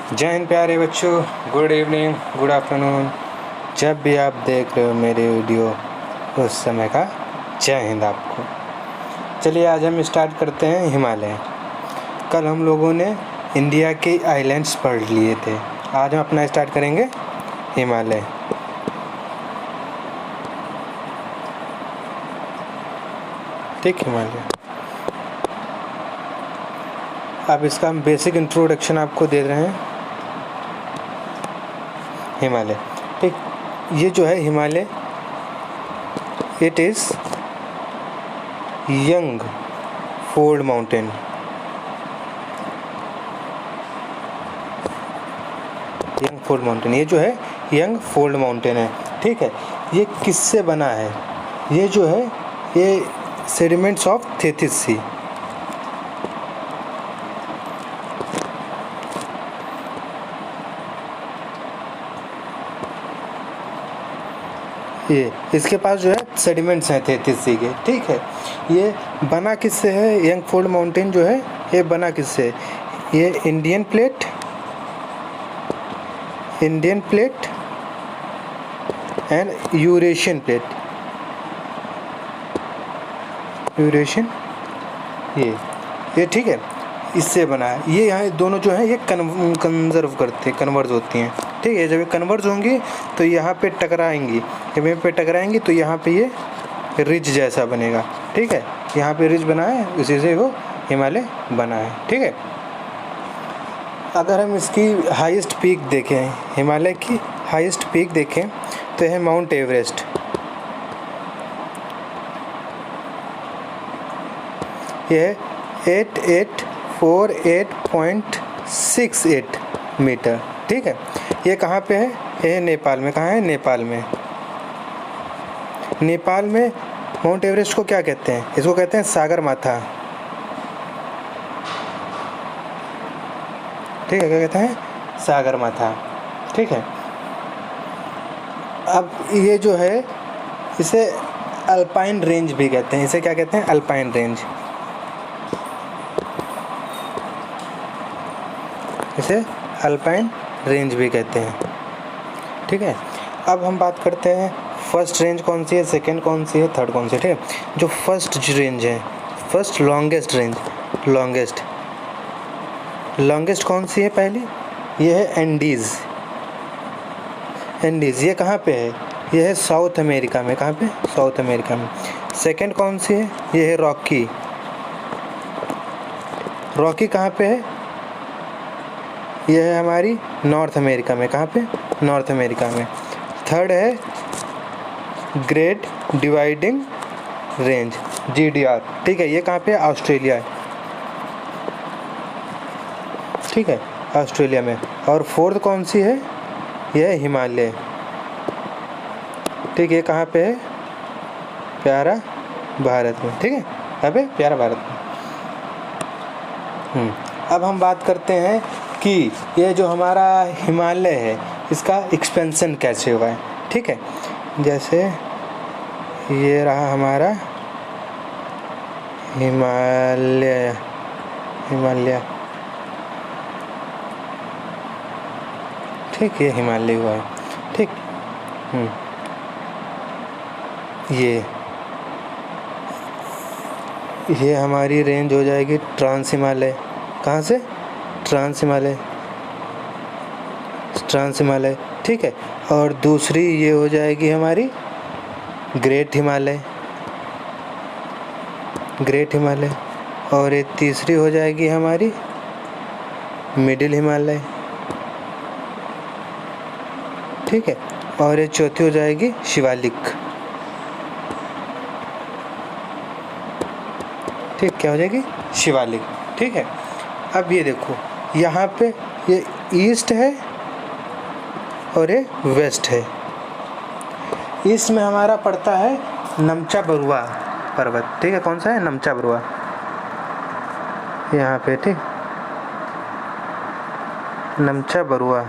जय हिंद प्यारे बच्चों, गुड इवनिंग, गुड आफ्टरनून। जब भी आप देख रहे हो मेरे वीडियो उस समय का जय हिंद आपको। चलिए आज हम स्टार्ट करते हैं हिमालय। कल हम लोगों ने इंडिया के आइलैंड्स पढ़ लिए थे, आज हम अपना स्टार्ट करेंगे हिमालय। ठीक, हिमालय। अब इसका हम बेसिक इंट्रोडक्शन आपको दे रहे हैं। हिमालय, ठीक, ये जो है Himalaya, it is young fold mountain. Young fold mountain, ये जो है यंग फोल्ड माउंटेन है। ठीक है, ये किससे बना है? ये जो है ये सेडिमेंट्स ऑफ थेथिस सी। ये इसके पास जो है सेडिमेंट्स हैं थेथिस सी के। ठीक है, ये बना किससे है? यंग फोल्ड माउंटेन जो है ये बना किससे? ये Indian plate and Eurasian plate. Eurasian, ये ठीक है, इससे बना है। ये यहाँ दोनों जो है ये कन्वर्ज होती हैं। ठीक है, जब ये कन्वर्ज होंगी तो यहाँ पे टकराएंगी, जब यहाँ पे टकराएंगी तो यहाँ पे ये रिज जैसा बनेगा। ठीक है, यहाँ पे रिज बना है, उसी से वो हिमालय बना है। ठीक है, अगर हम इसकी हाईएस्ट पीक देखें, हिमालय की हाईएस्ट पीक देखें तो है माउंट एवरेस्ट। ये 8848.68 मीटर। ठीक है, ये कहाँ पे है? ये नेपाल में। कहाँ है? नेपाल में। नेपाल में माउंट एवरेस्ट को क्या कहते हैं? इसको कहते हैं सागर माथा। ठीक है, क्या कहते हैं? सागर माथा। ठीक है, अब ये जो है इसे अल्पाइन रेंज भी कहते हैं। इसे क्या कहते हैं? Alpine range. इसे अल्पाइन रेंज भी कहते हैं। ठीक है, अब हम बात करते हैं फर्स्ट रेंज कौन सी है, सेकंड कौन सी है, थर्ड कौन सी है। ठीक है, जो फर्स्ट रेंज है, फर्स्ट लॉन्गेस्ट रेंज, लॉन्गेस्ट कौन सी है? पहली ये है एंडीज़। ये कहाँ पे है? ये है साउथ अमेरिका में। कहाँ पे? साउथ अमेरिका में। सेकंड कौन सी है? ये है रॉकी कहाँ पे है? ये है हमारी नॉर्थ अमेरिका में। कहाँ पे? नॉर्थ अमेरिका में। थर्ड है ग्रेट डिवाइडिंग रेंज, GDR। ठीक है, ये कहाँ पे? ऑस्ट्रेलिया है। ठीक है, ऑस्ट्रेलिया में। और फोर्थ कौन सी है? यह है हिमालय। ठीक है, ये कहाँ पे है? प्यारा भारत में। ठीक है, यहाँ पे प्यारा भारत में। अब हम बात करते हैं कि ये जो हमारा हिमालय है इसका एक्सपेंशन कैसे हुआ है। ठीक है, जैसे ये रहा हमारा हिमालय। ठीक है, हिमालय हुआ है। ठीक, ये हमारी रेंज हो जाएगी ट्रांस हिमालय। कहाँ से? ट्रांस हिमालय। ठीक है, और दूसरी ये हो जाएगी हमारी ग्रेट हिमालय। और ये तीसरी हो जाएगी हमारी मिडिल हिमालय। ठीक है, और ये चौथी हो जाएगी शिवालिक। ठीक, क्या हो जाएगी? शिवालिक। ठीक है, अब ये देखो यहाँ पे ये ईस्ट है और ये वेस्ट है। ईस्ट में हमारा पड़ता है नमचा बरुआ पर्वत। ठीक है, कौन सा है? नमचा बरुआ, यहाँ पे। ठीक, नमचा बरुआ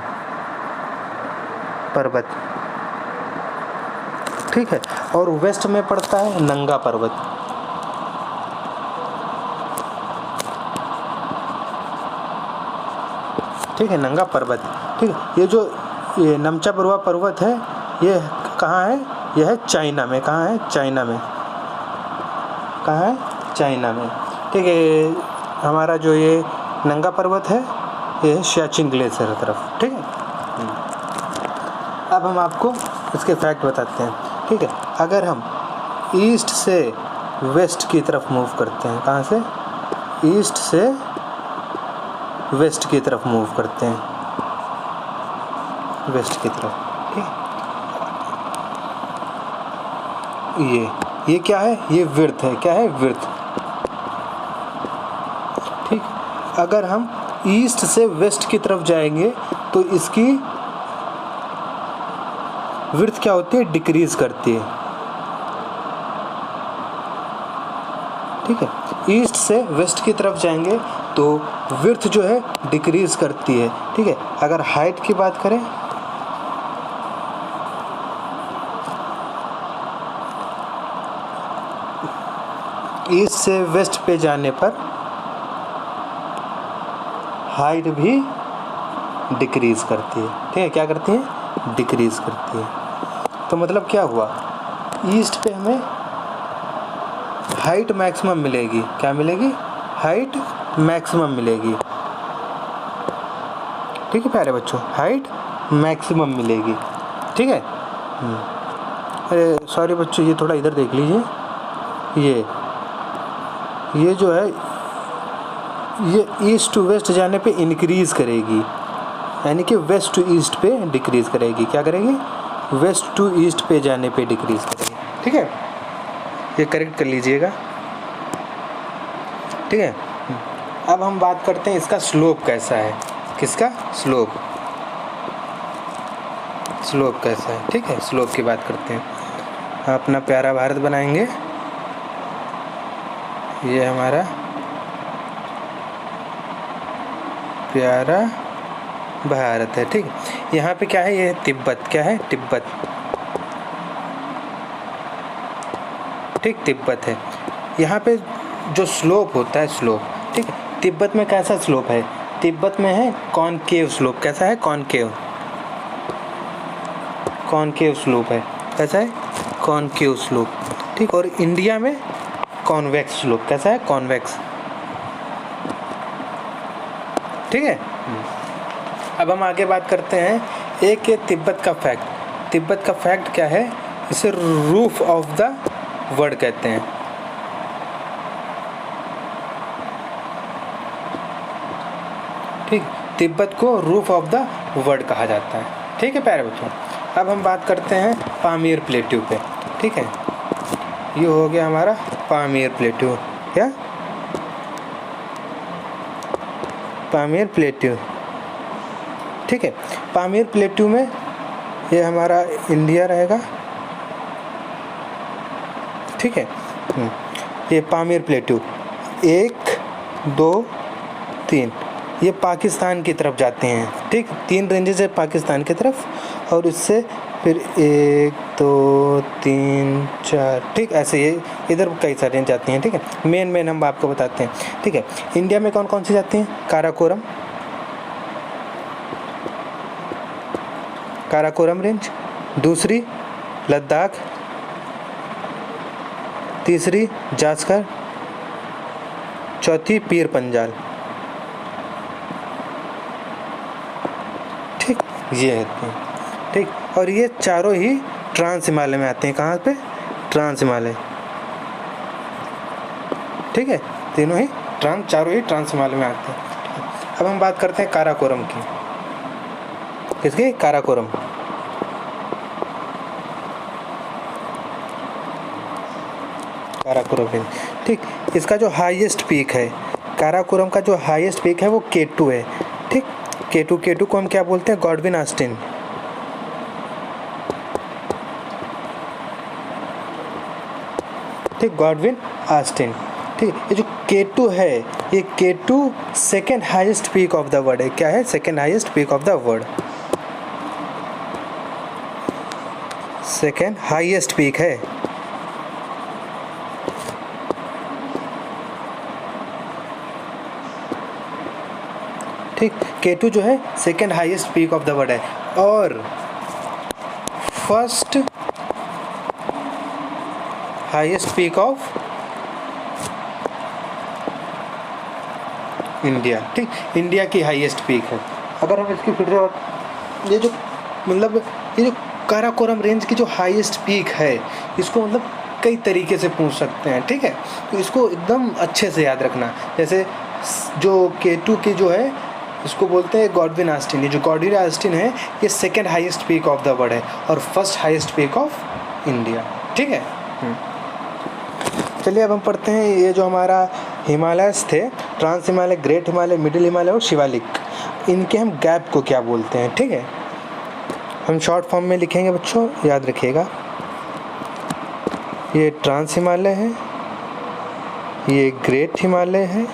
पर्वत। ठीक है, और वेस्ट में पड़ता है नंगा पर्वत। ठीक है, नंगा पर्वत। ठीक है, ये जो ये नमचा बरुआ पर्वत है ये कहाँ है? यह है चाइना में। कहाँ है? चाइना में। कहाँ है? चाइना में। ठीक है, हमारा जो ये नंगा पर्वत है ये है सियाचिन ग्लेशियर की तरफ। ठीक है, अब हम आपको इसके फैक्ट बताते हैं। ठीक है, अगर हम ईस्ट से वेस्ट की तरफ मूव करते हैं, कहाँ से? ईस्ट से वेस्ट की तरफ मूव करते हैं, वेस्ट की तरफ। ठीक, ये क्या है? ये विड्थ है। क्या है? विड्थ। ठीक, अगर हम ईस्ट से वेस्ट की तरफ जाएंगे तो इसकी विड्थ क्या होती है? डिक्रीज करती है। ठीक है, ईस्ट से वेस्ट की तरफ जाएंगे तो विड्थ जो है डिक्रीज करती है। ठीक है, अगर हाइट की बात करें, ईस्ट से वेस्ट पे जाने पर हाइट भी डिक्रीज करती है। ठीक है, क्या करती है? डिक्रीज करती है। तो मतलब क्या हुआ? ईस्ट पे हमें हाइट मैक्सिमम मिलेगी। क्या मिलेगी? हाइट मैक्सिमम मिलेगी। ठीक है प्यारे बच्चों, हाइट मैक्सिमम मिलेगी। ठीक है, अरे सॉरी बच्चों, ये थोड़ा इधर देख लीजिए। ये जो है ये ईस्ट टू वेस्ट जाने पे इंक्रीज करेगी, यानी कि वेस्ट टू ईस्ट पे डिक्रीज करेगी। क्या करेगी? वेस्ट टू ईस्ट पे जाने पे डिक्रीज करेगी। ठीक है, ये करेक्ट कर लीजिएगा। ठीक है, अब हम बात करते हैं इसका स्लोप कैसा है। किसका? स्लोप। स्लोप कैसा है? ठीक है, स्लोप की बात करते हैं। अपना प्यारा भारत बनाएंगे। ये हमारा प्यारा भारत है। ठीक, यहाँ पे क्या है? ये तिब्बत। क्या है? तिब्बत। ठीक, तिब्बत है। यहाँ पे जो स्लोप होता है, स्लोप। ठीक है, तिब्बत में कैसा स्लोप है? तिब्बत में है कॉनकेव स्लोप। कैसा है? कॉनकेव। कॉनकेव स्लोप है। कैसा है? Concave slope. ठीक, और इंडिया में कॉन्वेक्स स्लोप। कैसा है? कॉन्वेक्स। ठीक है, अब हम आगे बात करते हैं एक ये तिब्बत का फैक्ट। तिब्बत का फैक्ट क्या है? इसे रूफ ऑफ द वर्ल्ड कहते हैं। ठीक, तिब्बत को रूफ ऑफ द वर्ल्ड कहा जाता है। ठीक है प्यारे बच्चों, अब हम बात करते हैं पामीर प्लेट्यू पे। ठीक है, ये हो गया हमारा पामीर प्लेट्यू। क्या? पामीर प्लेट्यू। ठीक है, पामीर प्लेट्यू में ये हमारा इंडिया रहेगा। ठीक है, ये पामीर प्लेट्यू 1 2 3 ये पाकिस्तान की तरफ जाते हैं। ठीक, 3 रेंजेस है पाकिस्तान की तरफ, और इससे फिर 1 2 3 4। ठीक, ऐसे ये इधर कई सारे जाती हैं। ठीक है, मेन हम आपको बताते हैं। ठीक है, इंडिया में कौन कौन सी जाती हैं? काराकोरम, काराकोरम रेंज। दूसरी लद्दाख, तीसरी जास्कर, चौथी पीर पंजाल। ठीक, ये है। ठीक, और ये चारों ही ट्रांस हिमालय में आते हैं। कहाँ पे? ट्रांस हिमालय। ठीक है, तीनों ही चारों ही ट्रांस हिमालय में आते हैं। अब हम बात करते हैं काराकोरम की। किसकी? काराकोरम। काराकोरम रेंज। ठीक, इसका जो हाईएस्ट पीक है, काराकोरम का जो हाईएस्ट पीक है वो K2 है। ठीक, K2 को हम क्या बोलते हैं? Godwin Austen. ठीक, गॉडविन ऑस्टिन। ठीक, ये जो K2 है, ये K2 second highest peak of the world है। क्या है? Second highest peak of the world. Second highest peak है। ठीक। K2 जो है second highest peak of the world है, और first highest peak of India. ठीक, इंडिया की हाईएस्ट पीक है। अगर हम इसकी फिर से ये जो मतलब ये जो काराकोरम रेंज की जो हाईएस्ट पीक है, इसको मतलब कई तरीके से पूछ सकते हैं। ठीक है, तो इसको एकदम अच्छे से याद रखना। जैसे जो K2 की जो है इसको बोलते हैं गॉडविन ऑस्टिन। ये जो गॉडविन ऑस्टिन है ये second highest peak of the world है और first highest peak of India. ठीक है। चलिए अब हम पढ़ते हैं ये जो हमारा हिमालयस थे, trans Himalaya, great Himalaya, middle Himalaya और शिवालिक, इनके हम गैप को क्या बोलते हैं। ठीक है, हम शॉर्ट फॉर्म में लिखेंगे बच्चों, याद रखिएगा। ये ट्रांस हिमालय है, ये ग्रेट हिमालय है,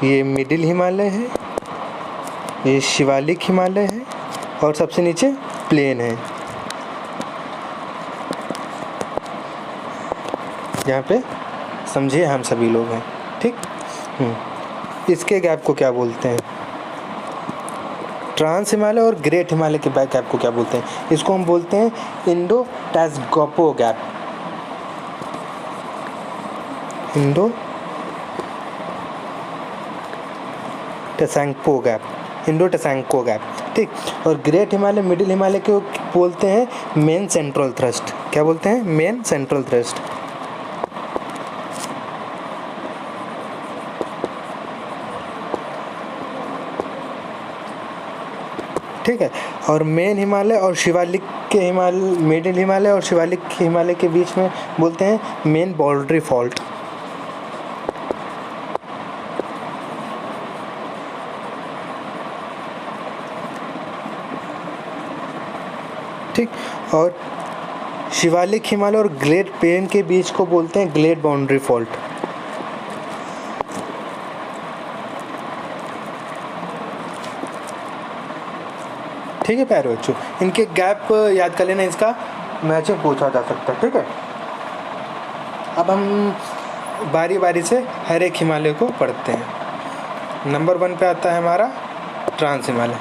ये मिडिल हिमालय है, ये शिवालिक हिमालय है और सबसे नीचे प्लेन है, यहाँ पे समझिए हम सभी लोग हैं। ठीक। इसके गैप को क्या बोलते हैं? ट्रांस हिमालय और ग्रेट हिमालय के गैप को क्या बोलते हैं? इसको हम बोलते हैं Indo Tsangpo gap. Indo Tsangpo gap, Indo Tsangpo gap. ठीक। और ग्रेट हिमालय, मिडिल हिमालय को बोलते हैं मेन सेंट्रल थ्रस्ट। क्या बोलते हैं? Main central thrust. ठीक है। और मेन हिमालय और शिवालिक के हिमालय, मिडिल हिमालय और शिवालिक के हिमालय के बीच में बोलते हैं मेन बाउंड्री फॉल्ट। ठीक। और शिवालिक हिमालय और ग्लेड प्लेन के बीच को बोलते हैं ग्लेड बाउंड्री फॉल्ट। ठीक है प्यारे बच्चों, इनके गैप याद कर लेना, इसका मैचिंग पूछा जा सकता है। ठीक है। अब हम बारी बारी से हर एक हिमालय को पढ़ते हैं। नंबर 1 पे आता है हमारा ट्रांस हिमालय।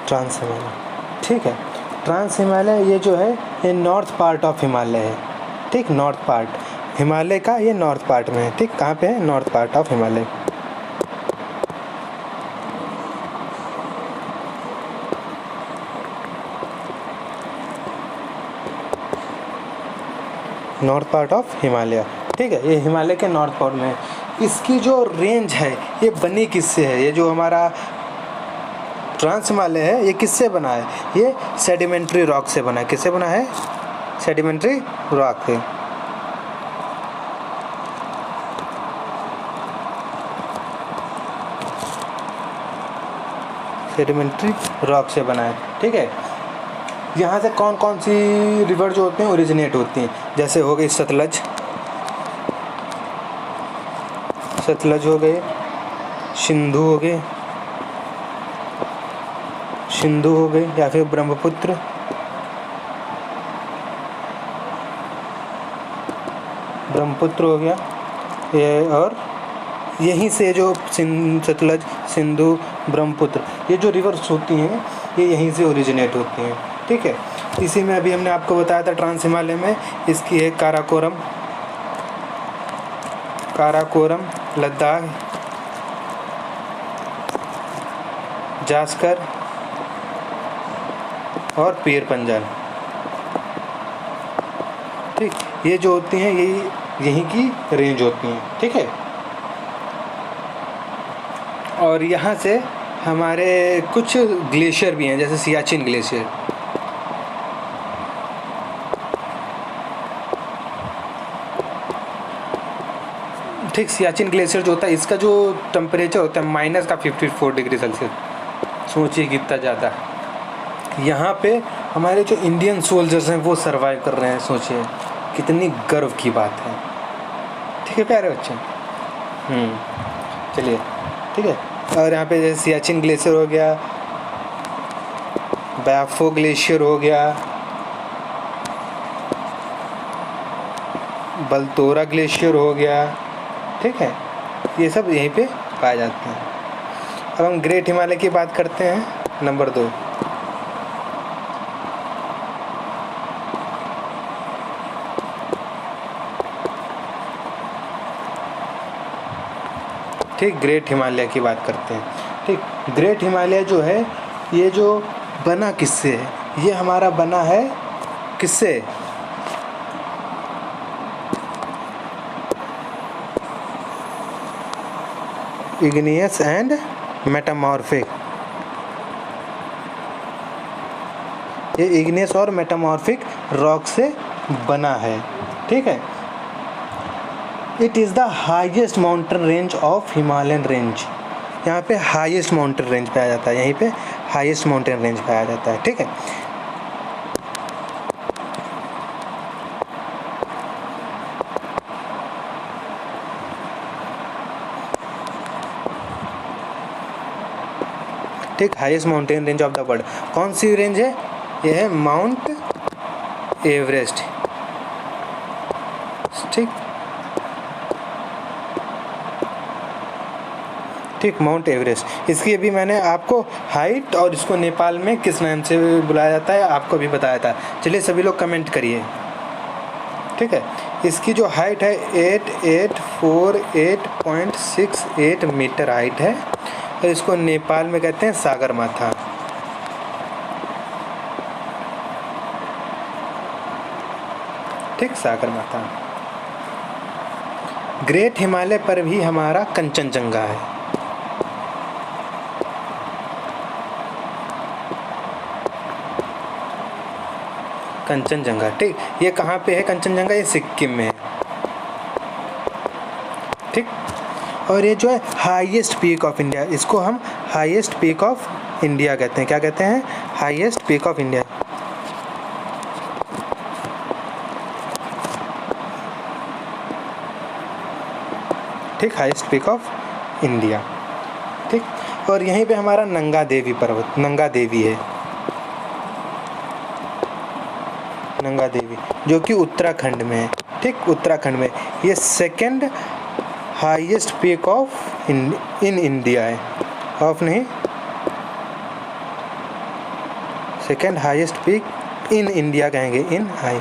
ट्रांस हिमालय। ठीक है। ट्रांस हिमालय ये जो है ये नॉर्थ पार्ट ऑफ हिमालय है। ठीक, नॉर्थ पार्ट हिमालय का ये नॉर्थ पार्ट में है। ठीक, कहाँ पे है? North part of Himalaya. North part of Himalaya. ठीक है, ये हिमालय के नॉर्थ पार्ट में है। इसकी जो रेंज है ये बनी किससे है? ये जो हमारा ट्रांस हिमालय है ये किससे बना है? ये सेडिमेंट्री रॉक से बना है। किससे बना है? सेडिमेंट्री रॉक से। सेडिमेंट्री रॉक से बना है। ठीक है। यहाँ से कौन कौन सी रिवर जो होते हैं ओरिजिनेट होती हैं? जैसे हो गई सतलज, सतलज हो गए, सिंधु हो गए, सिंधु हो गई, या फिर ब्रह्मपुत्र, ब्रह्मपुत्र हो गया ये। और यहीं से जो सतलज, सिंधु, ब्रह्मपुत्र, ये जो रिवर्स होती हैं ये यहीं से ओरिजिनेट होती हैं। ठीक है। इसी में अभी हमने आपको बताया था ट्रांस हिमालय में इसकी है काराकोरम, काराकोरम, लद्दाख, जास्कर और पीर पंजाल। ठीक, ये जो होती हैं यहीं की रेंज होती हैं। ठीक है। और यहाँ से हमारे कुछ ग्लेशियर भी हैं, जैसे सियाचिन ग्लेशियर। ठीक, सियाचिन ग्लेशियर जो होता है इसका जो टेम्परेचर होता है माइनस का 54 डिग्री सेल्सियस। सोचिए कितना ज़्यादा। यहाँ पे हमारे जो इंडियन सोल्जर्स हैं वो सरवाइव कर रहे हैं। सोचिए कितनी गर्व की बात है। ठीक है प्यारे बच्चे। चलिए, ठीक है। और यहाँ पे जैसे सियाचिन ग्लेशियर हो गया, बैफो ग्लेशियर हो गया, बलतोरा ग्लेशियर हो गया, ठीक है, ये सब यहीं पे पाए जाते हैं। अब हम ग्रेट हिमालय की बात करते हैं, नंबर 2। ठीक, ग्रेट हिमालय की बात करते हैं। ठीक, ग्रेट हिमालय जो है ये जो बना किससे है, ये हमारा बना है किससे, इग्नियस एंड मेटामॉर्फिक। ये इग्नियस और मेटामॉर्फिक रॉक से बना है, ठीक है। It is the highest mountain range of Himalayan range. यहाँ पे हाईएस्ट माउंटेन रेंज पाया जाता है, यहीं पे हाईएस्ट माउंटेन रेंज पाया जाता है, ठीक है। ठीक, highest mountain range of the world कौन सी रेंज है, यह है माउंट एवरेस्ट, ठीक। ठीक, माउंट एवरेस्ट। इसकी अभी मैंने आपको हाइट और इसको नेपाल में किस नाम से बुलाया जाता है आपको भी बताया था। चलिए सभी लोग कमेंट करिए, ठीक है। इसकी जो हाइट है 8848.68 मीटर हाइट है, और इसको नेपाल में कहते हैं सागरमाथा। ठीक, सागरमाथा। ग्रेट हिमालय पर भी हमारा कंचनजंगा है। कंचनजंगा, ठीक, ये कहाँ पे है कंचनजंगा, ये सिक्किम में है, ठीक। और ये जो है हाईएस्ट पीक ऑफ इंडिया, इसको हम हाईएस्ट पीक ऑफ इंडिया कहते हैं। क्या कहते हैं, हाईएस्ट पीक ऑफ इंडिया। ठीक, हाईएस्ट पीक ऑफ इंडिया, ठीक। और यहीं पे हमारा नंगा देवी पर्वत, नंगा देवी है, नंगा देवी जो कि उत्तराखंड में है, ठीक, उत्तराखंड में। ये second highest peak of in India है, ऑफ नहीं, second highest peak in India कहेंगे, इन हाई,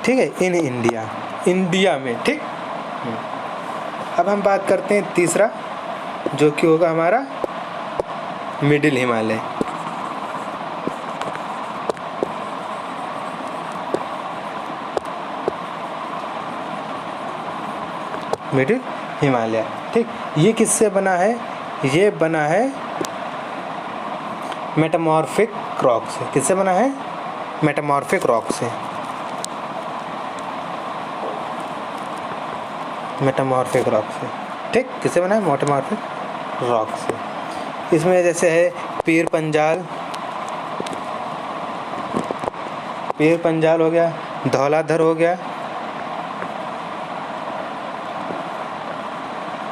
ठीक है, इन इंडिया, इंडिया में, ठीक। अब हम बात करते हैं तीसरा, जो कि होगा हमारा मिडिल हिमालय। मिडिल हिमालय, ठीक। ये किससे बना है, ये बना है मेटामॉर्फिक रॉक से। किससे बना है, मेटामॉर्फिक रॉक से, मेटामॉर्फिक रॉक से, ठीक। किससे बना है, मेटामॉर्फिक रॉक से। इसमें जैसे है पीर पंजाल, पीर पंजाल हो गया, धौलाधर हो गया,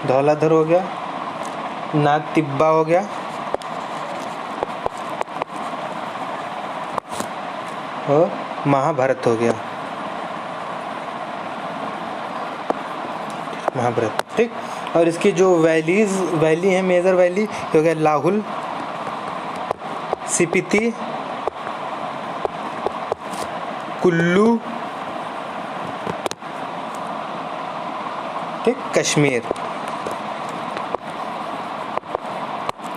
धौलाधर हो गया, नाग तिब्बा हो गया, और महाभारत हो गया, महाभारत, ठीक। और इसकी जो वैली है, मेजर वैली हो गया लाहुल, स्पीति, कुल्लू, ठीक, कश्मीर,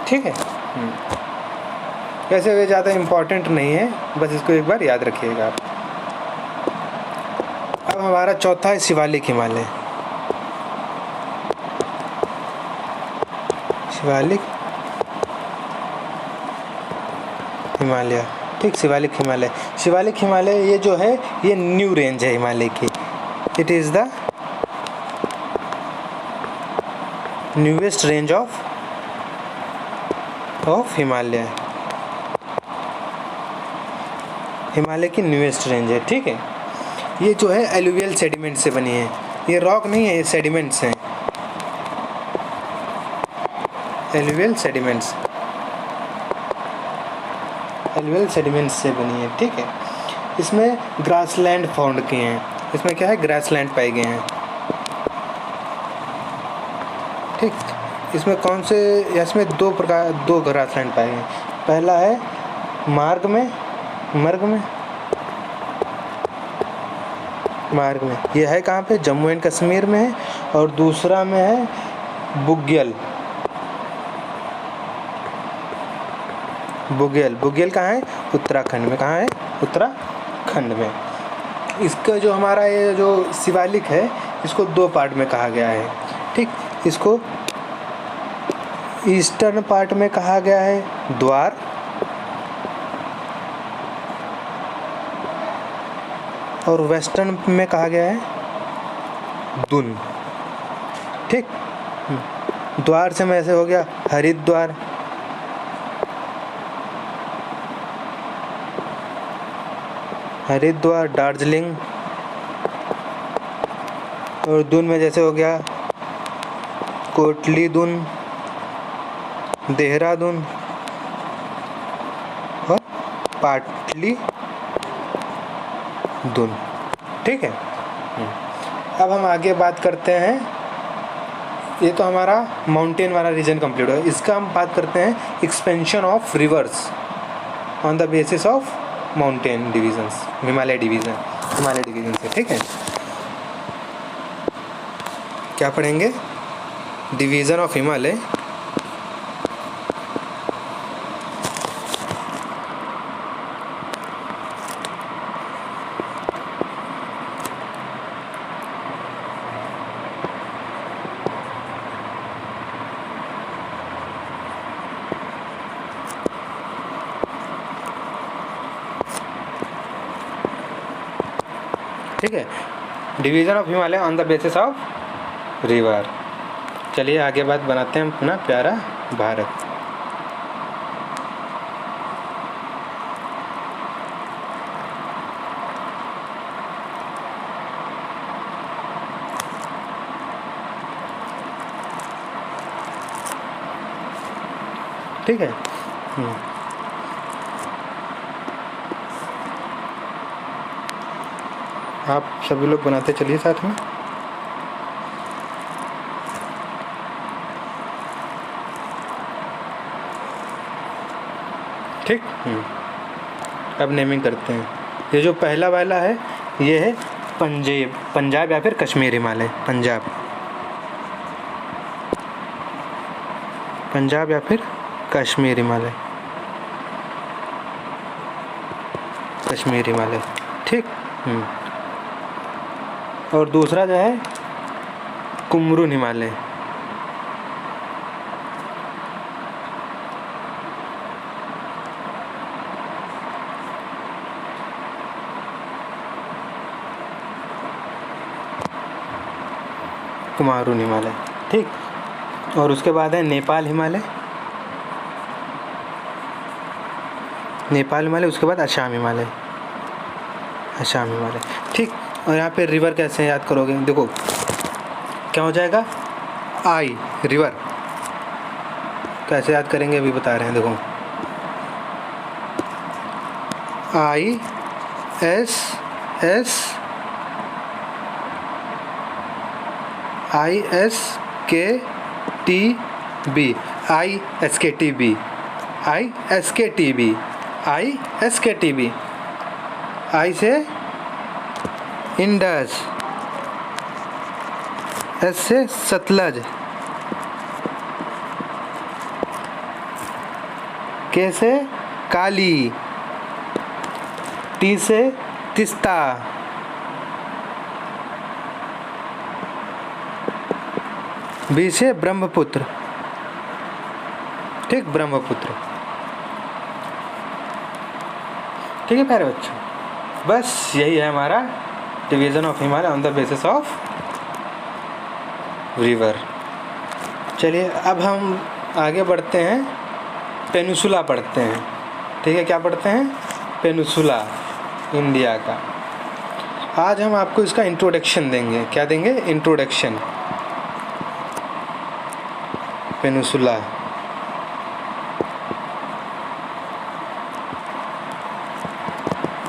ठीक है। वैसे वे ज़्यादा इम्पोर्टेंट नहीं है, बस इसको एक बार याद रखिएगा आप। अब हमारा चौथा है शिवालिक हिमालय। शिवालिक हिमालय, ठीक, शिवालिक हिमालय। शिवालिक हिमालय ये जो है ये न्यू रेंज है हिमालय की। It is the newest range of Himalaya, Himalaya की न्यूएस्ट रेंज है, ठीक है। ये जो है एलुवियल सेडिमेंट से बनी है, ये रॉक नहीं है, ये सेडिमेंट्स हैं, एलुवियल सेडिमेंट्स, एलुवियल सेडिमेंट से बनी है, ठीक है। इसमें ग्रासलैंड फाउंड किए हैं, इसमें क्या है, ग्रासलैंड पाए गए हैं, ठीक। इसमें कौन से, इसमें दो ग्रासलैंड पाए गए हैं। पहला है मार्ग में, ये है कहाँ पे, जम्मू एंड कश्मीर में है। और दूसरा में है बुग्यल कहाँ है, उत्तराखंड में। कहाँ है, उत्तराखंड में। इसका जो हमारा ये जो शिवालिक है, इसको दो पार्ट में कहा गया है, ठीक। इसको ईस्टर्न पार्ट में कहा गया है द्वार, और वेस्टर्न में कहा गया है दुन, ठीक। द्वार से में ऐसे हो गया हरिद्वार, दार्जिलिंग। और दून में जैसे हो गया कोटली दून, देहरादून और पाटली दून, ठीक है। अब हम आगे बात करते हैं, ये तो हमारा माउंटेन वाला रीजन कंप्लीट है। इसका हम बात करते हैं expansion of reverse on the basis of mountain divisions, Himalaya division से, ठीक है। क्या पढ़ेंगे, डिवीजन ऑफ हिमालय, ठीक है। Division of Himalaya on the basis of river. चलिए आगे बात बनाते हैं अपना प्यारा भारत। ठीक है। आप सभी लोग बनाते चलिए साथ में। ठीक। अब नेमिंग करते हैं। ये जो पहला वाला है ये है पंजाब या फिर कश्मीर हिमालय। पंजाब या फिर कश्मीर हिमालय, ठीक। और दूसरा जो है कुमरून हिमालय, ठीक। और उसके बाद है नेपाल हिमालय, उसके बाद असम हिमालय, ठीक। और यहाँ पे रिवर कैसे याद करोगे, देखो क्या हो जाएगा, आई रिवर कैसे याद करेंगे अभी बता रहे हैं। देखो ISKTB, आई से इंडस, एस से सतलज, के से काली, टी से तिस्ता, बी से ब्रह्मपुत्र, ठीक। ठीक है प्यारे बच्चों, बस यही है हमारा division of Himalaya on the basis of river. चलिए अब हम आगे बढ़ते हैं, पेनिनसुला पढ़ते हैं, ठीक है। क्या पढ़ते हैं, पेनिनसुला इंडिया का। आज हम आपको इसका इंट्रोडक्शन देंगे। क्या देंगे, इंट्रोडक्शन। Peninsula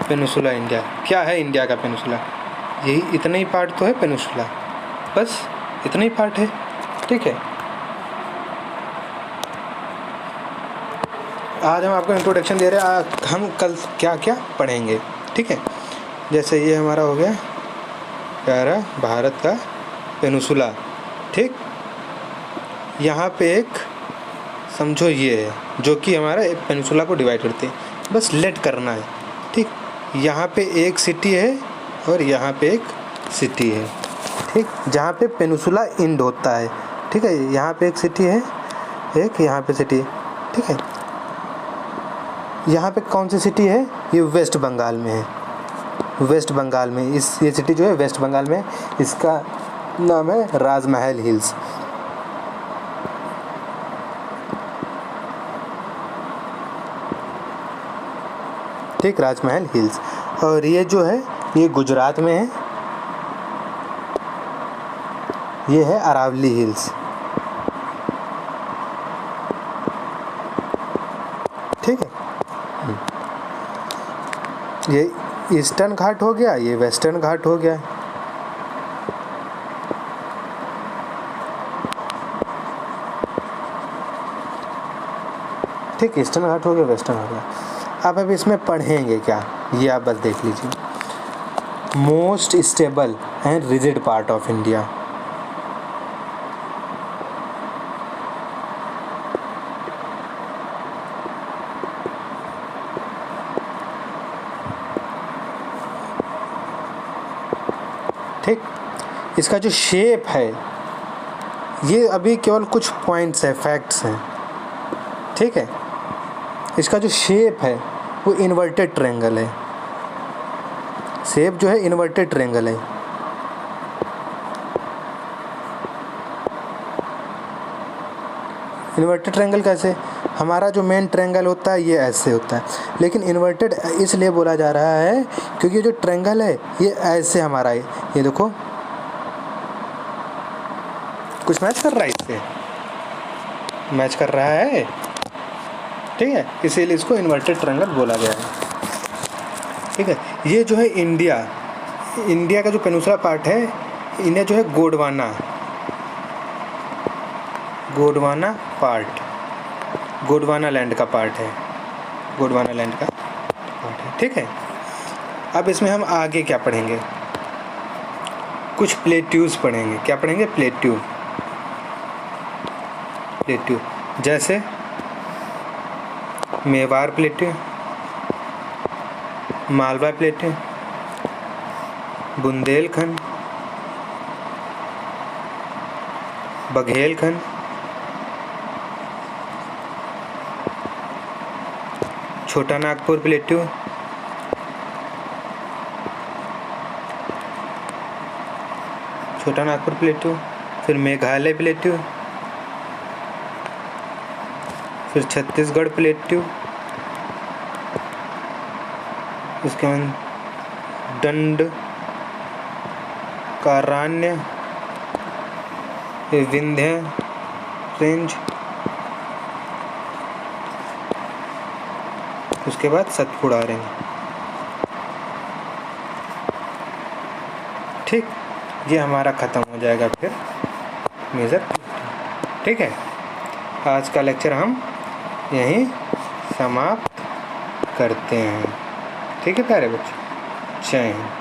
peninsula India. क्या है इंडिया का पेनिनसुला? यही इतना ही पार्ट तो है पेनिनसुला, बस इतना ही पार्ट है। ठीक है, आज हम आपको इंट्रोडक्शन दे रहे हैं, हम कल क्या क्या पढ़ेंगे। ठीक है, जैसे ये हमारा हो गया प्यारा भारत का पेनिनसुला। ठीक, यहाँ पे एक समझो ये है जो कि हमारा पेनिनसुला को डिवाइड करते हैं, बस लेट करना है। ठीक, यहाँ पे एक सिटी है और यहाँ पे एक सिटी है। ठीक, जहाँ पे पेनिनसुला एंड होता है। ठीक है, यहाँ पे एक सिटी है, एक यहाँ पे सिटी है। ठीक है, यहाँ पे कौन सी सिटी है? ये वेस्ट बंगाल में है, वेस्ट बंगाल में ये सिटी जो है वेस्ट बंगाल में, इसका नाम है राजमहल हिल्स। ठीक, राजमहल हिल्स। और ये जो है ये गुजरात में है, ये है अरावली हिल्स। ठीक है, ये ईस्टर्न घाट हो गया, ये वेस्टर्न घाट हो गया। ठीक, ईस्टर्न घाट हो गया, वेस्टर्न हो गया। अब इसमें पढ़ेंगे क्या, ये आप बस देख लीजिए। Most stable and rigid part of India. ठीक, इसका जो शेप है, ये अभी केवल कुछ पॉइंट्स है, फैक्ट्स हैं। ठीक है, इसका जो शेप है वो इन्वर्टेड ट्रायंगल है। शेप जो है इन्वर्टेड ट्रायंगल है। इन्वर्टेड ट्रायंगल कैसे? हमारा जो मेन ट्रायंगल होता है ये ऐसे होता है, लेकिन इन्वर्टेड इसलिए बोला जा रहा है क्योंकि जो ट्रायंगल है ये ऐसे हमारा है। ये देखो कुछ मैच कर रहा है, इससे मैच कर रहा है। ठीक है, इसीलिए इसको इन्वर्टेड ट्रायंगल बोला गया है। ठीक है, ये जो है इंडिया का जो पेनिनसुला पार्ट है, इंडिया जो है गोंडवाना पार्ट, गोंडवाना लैंड का पार्ट है, गोंडवाना लैंड का पार्ट है। ठीक है, अब इसमें हम आगे क्या पढ़ेंगे? कुछ प्लेट्यूज पढ़ेंगे। क्या पढ़ेंगे? प्लेट्यू। जैसे मेवाड़ प्लेट्यू, मालवा प्लेट्यू, बुंदेलखंड, बघेलखंड, छोटा नागपुर प्लेट्यू, फिर मेघालय प्लेट्यू, फिर छत्तीसगढ़ प्लेट्यू, उसके बाद दंड कारण्य, विंध्य रेंज, उसके बाद सतपुड़ा रेंज। ठीक, ये हमारा ख़त्म हो जाएगा फिर मेजर। ठीक है, आज का लेक्चर हम यहीं समाप्त करते हैं। ठीक है प्यारे बच्चे, जय हिंद।